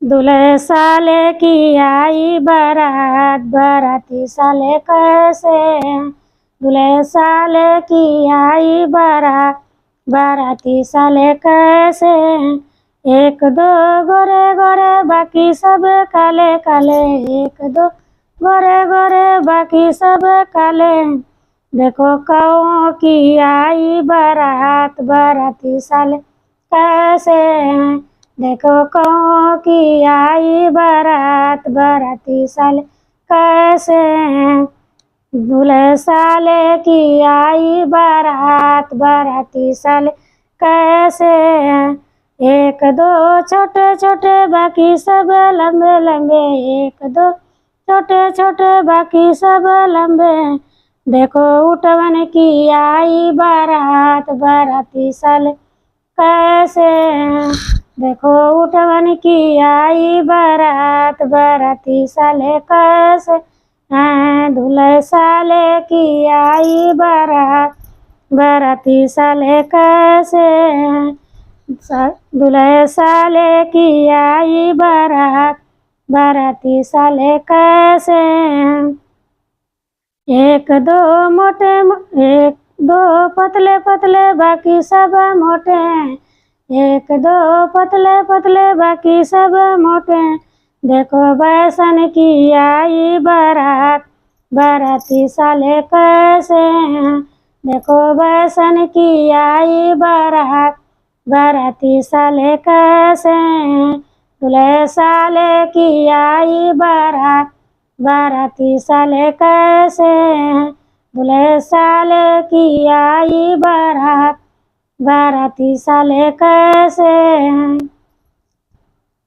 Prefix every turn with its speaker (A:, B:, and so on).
A: दूल्हे साले की आई बारात, बाराती साले कैसे हैं। दूल्हे साले की आई बारात, बाराती साले कैसे हैं। एक दो गोरे गोरे बाकी सब काले काले, एक दो गोरे गोरे बाकी सब काले। देखो कौओं की आई बारात, बाराती साले कैसे हैं। देखो कौओं की आई बारात, बाराती साले कैसे हैं। दूल्हे साले की आई बारात, बाराती साले कैसे हैं। एक दो छोटे छोटे बाकी सब लंबे लंबे, एक दो छोटे छोटे बाकी सब लंबे। देखो उठवन की आई बारात, बाराती साले कैसे हैं। देखो उठवन की आई बारात, बाराती साले कैसे हैं। दूल्हे साले की आई बारात, बाराती साले कैसे हैं। दूल्हे साले की आई बारात, बाराती साले कैसे हैं। एक दो मोटे एक दो पतले पतले बाकी सब मोटे हैं। एक दो पतले पतले बाकी सब मोटे हैं। देखो बैसन की आई बारात, बाराती साले कैसे हैं। देखो बैसन की आई बारात, बाराती साले कैसे हैं। दूल्हे साले की आई बारात, बाराती साले कैसे हैं। दूल्हे साले की आई बारात, बाराती साले कैसे हैं।